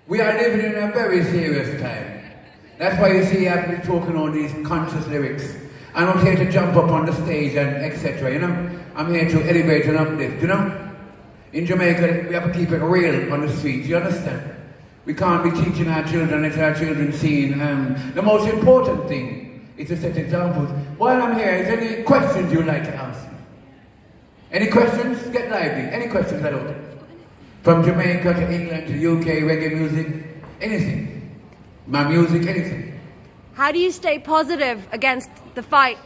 We are living in a very serious time. That's why you see I've been talking all these conscious lyrics. I'm not here to jump up on the stage and etc. You know, I'm here to elevate and uplift. You know, in Jamaica we have to keep it real on the streets. You understand? We can't be teaching our children, let our children see. The most important thing is to set examples. While I'm here, is there any questions you'd like to ask me? Any questions? Get lively. Any questions at all? From Jamaica to England to UK, reggae music, anything. My music, anything. How do you stay positive against the fight?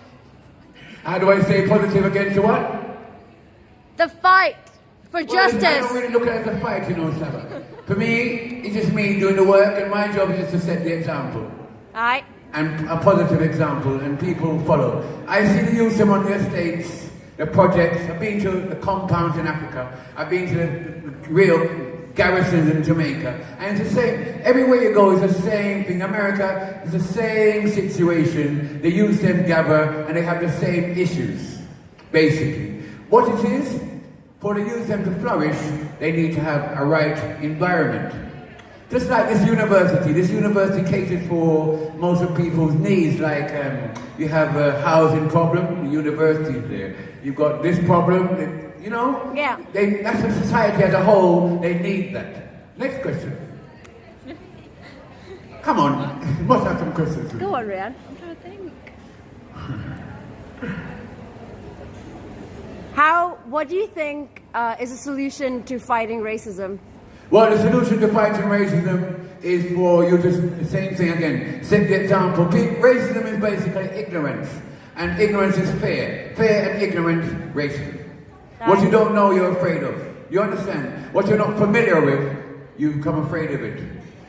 How do I stay positive against the what? The fight for justice. I don't really look at it as a fight, you know, Saba. For me, it's just me doing the work, and my job is just to set the example. Alright. And a positive example, and people follow. I see the youth on the estates, the projects. I've been to the compounds in Africa. I've been to the real garrisons in Jamaica. And it's the same. Everywhere you go, it's the same thing. America is the same situation. The youth them gather, and they have the same issues, basically. What it is, for the youth them to flourish, they need to have a right environment. Just like this university caters for most of people's needs, like you have a housing problem, the university is there. You've got this problem, you know? Yeah. That's a society as a whole, they need that. Next question. Come on, you must have some questions. Go on, Rian. I'm trying to think. What do you think is a solution to fighting racism? Well, the solution to fighting racism is for you to, the same thing again, set the example. Racism is basically ignorance, and ignorance is fear. Fear and ignorance, racism. What you don't know, you're afraid of. You understand? What you're not familiar with, you become afraid of it.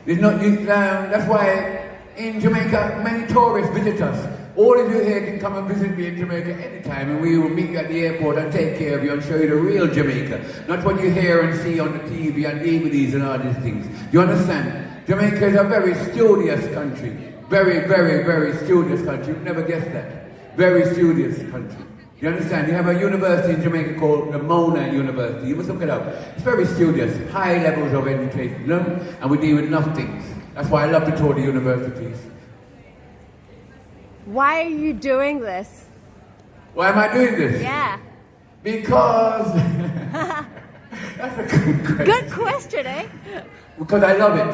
That's why in Jamaica, many tourists visit us. All of you here can come and visit me in Jamaica anytime, and we will meet you at the airport and take care of you and show you the real Jamaica. Not what you hear and see on the TV and DVDs and all these things. Do you understand? Jamaica is a very studious country. Very, very, very studious country. You'd never guess that. Very studious country. Do you understand? You have a university in Jamaica called the Mona University. You must look it up. It's very studious. High levels of education, you know? And we deal with enough things. That's why I love to tour the universities. Why are you doing this? Why am I doing this? Yeah. Because... That's a good question. Good question, eh? Because I love it.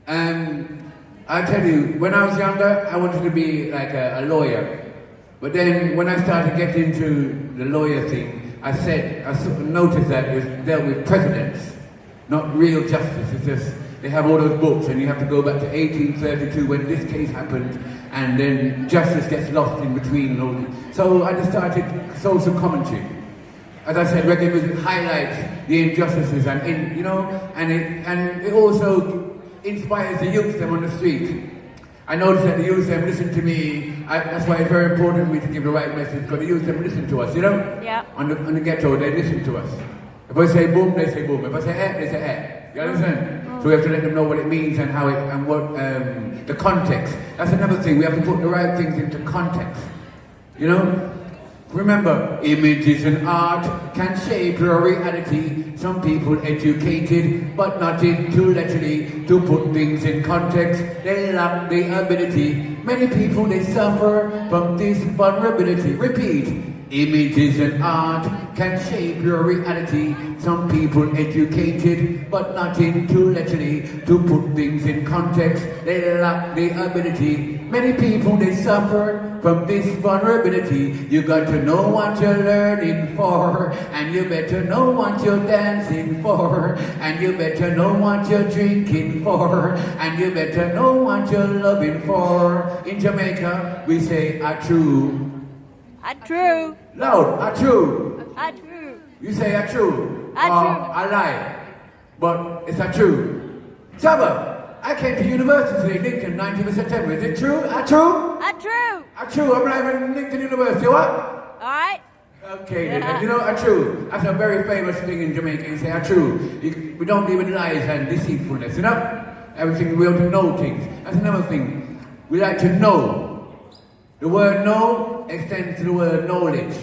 And I tell you, when I was younger, I wanted to be like a lawyer. But then when I started getting into the lawyer thing, I sort of noticed that it dealt with precedents, not real justice. It's just, they have all those books and you have to go back to 1832 when this case happened, and then justice gets lost in between and all this. So I just started social commentary. As I said, reggae music highlights the injustices and it also inspires the youth them on the street. I noticed that the youth them listen to me. That's why it's very important for me to give the right message, because the youth them listen to us, you know? Yeah. On the ghetto, they listen to us. If I say boom, they say boom. If I say eh, they say eh. You understand? So we have to let them know what it means and how it, and what, the context. That's another thing, we have to put the right things into context. You know? Remember, images and art can shape your reality. Some people educated, but not intellectually, to put things in context. They lack the ability. Many people, they suffer from this vulnerability. Repeat. Images and art can shape your reality. Some people educated, but not intellectually, to put things in context. They lack the ability. Many people, they suffer from this vulnerability. You got to know what you're learning for, and you better know what you're dancing for, and you better know what you're drinking for, and you better know what you're loving for. In Jamaica, we say "Achoo." Achoo. Loud, "Achoo." Achoo. You say "Achoo." Achoo. I lie, but it's "Achoo." Saba, I came to university in Lincoln, 19th of September. Is it true? Achoo? Achoo. Achoo, I'm arriving in Lincoln University. What? Alright. Okay, then. You know, achoo. That's a very famous thing in Jamaica. You say achoo. We don't live in lies and deceitfulness, you know? Everything, we have to know things. That's another thing. We like to know. The word know extends to the word knowledge.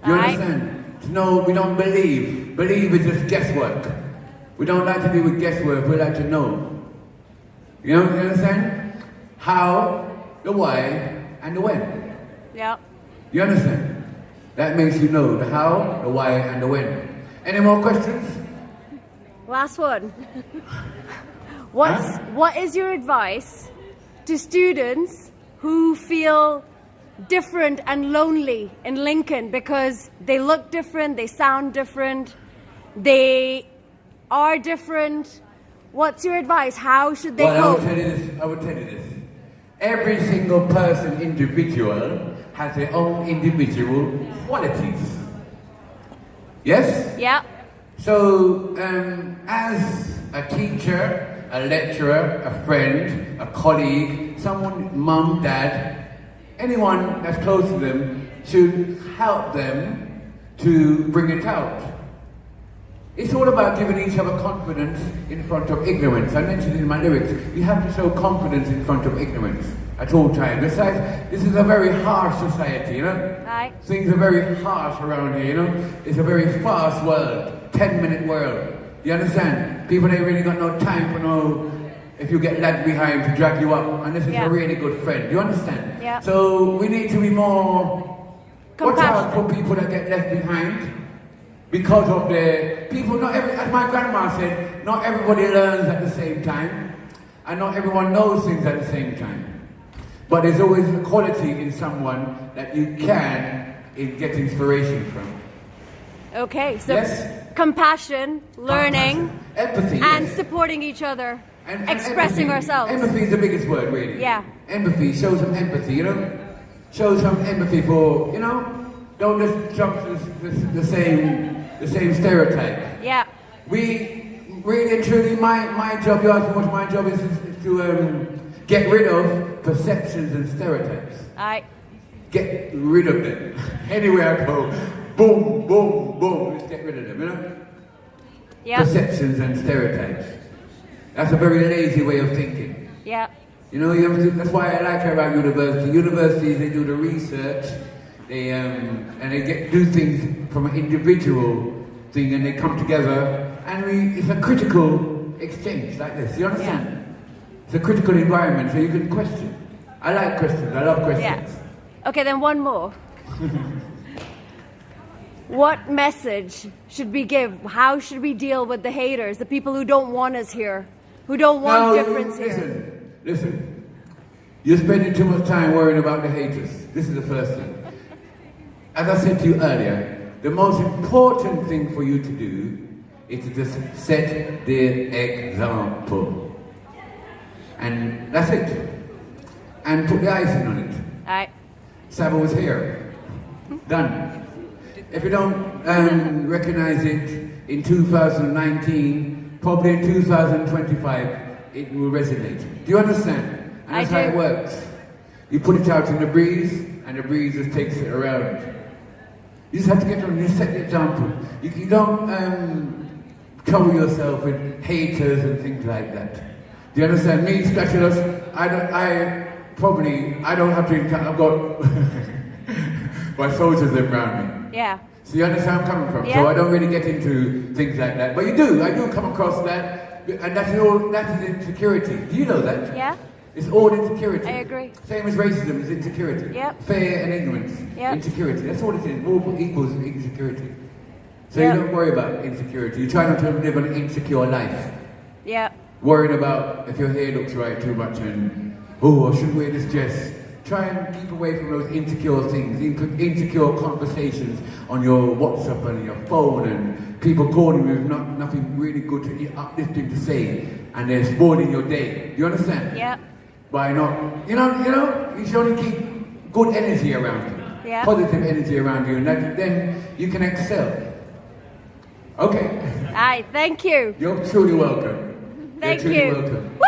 You understand? To know, we don't believe. Believe is just guesswork. We don't like to deal with guesswork, we like to know. You know, you understand? How, the why, and the when. Yeah. You understand? That makes you know the how, the why, and the when. Any more questions? Last one. What is your advice to students who feel different and lonely in Lincoln because they look different, they sound different, they are different? What's your advice? How should they cope? I would tell you this. Every single person, individual, has their own individual qualities. Yes? Yeah. So, as a teacher, a lecturer, a friend, a colleague, someone, mum, dad, anyone that's close to them should help them to bring it out. It's all about giving each other confidence in front of ignorance. I mentioned in my lyrics, you have to show confidence in front of ignorance at all times. Besides, this is a very harsh society, you know? Right. Things are very harsh around here, you know? It's a very fast world, 10-minute world. You understand? People ain't really got no time for no, if you get lagged behind to drag you up, and this is a really good friend. You understand? Yeah. So we need to be more, watch out for people that get left behind. Because of the people, as my grandma said, not everybody learns at the same time, and not everyone knows things at the same time. But there's always a quality in someone that you can get inspiration from. Okay, so yes? Compassion, learning, empathy, and yes. Supporting each other, and expressing empathy. ourselves. Empathy is the biggest word, really. Yeah. Empathy, show some empathy, you know? Show some empathy for, you know? Don't just jump to the same stereotype. Yeah. We really and truly, my job, you ask me what my job is to get rid of perceptions and stereotypes. Get rid of them. Anywhere I go, boom, boom, boom, just get rid of them, you know? Yeah. Perceptions and stereotypes. That's a very lazy way of thinking. Yeah. You know, you have to, that's why I like about university. Universities, they do the research. They and they do things from an individual thing, and they come together, and it's a critical exchange like this. You understand? Yeah. It's a critical environment, so you can question. I like questions. I love questions. Yeah. Okay, then one more. What message should we give? How should we deal with the haters, the people who don't want us here, who don't want difference here? Listen. You're spending too much time worrying about the haters. This is the first thing. As I said to you earlier, the most important thing for you to do is to just set the example. And that's it. And put the icing on it. Alright. Saba was here. Done. If you don't recognize it in 2019, probably in 2025, it will resonate. Do you understand? And that's how it works. You put it out in the breeze, and the breeze just takes it around. You just have to get on, you set the example. You don't trouble yourself with haters and things like that. Do you understand? Me, Scratchylus, I don't have to, I've got my soldiers around me. Yeah. So you understand where I'm coming from? Yeah. So I don't really get into things like that. But I do come across that, and that is insecurity. Do you know that? Yeah. It's all insecurity. I agree. Same as racism is insecurity. Yep. Fear and ignorance. Yep. Insecurity. That's all it is. All equals insecurity. So Yep. you don't worry about insecurity. You try not to live an insecure life. Yeah. Worrying about if your hair looks right too much and, I shouldn't wear this dress. Try and keep away from those insecure things, insecure conversations on your WhatsApp and your phone, and people calling you with nothing really good to uplifting to say, and they're spoiling your day. You understand? Yeah. By not, you should only keep good energy around you, Yeah. positive energy around you, and then you can excel. Okay. Alright, thank you. You're truly welcome. Thank You're truly you. welcome. Woo!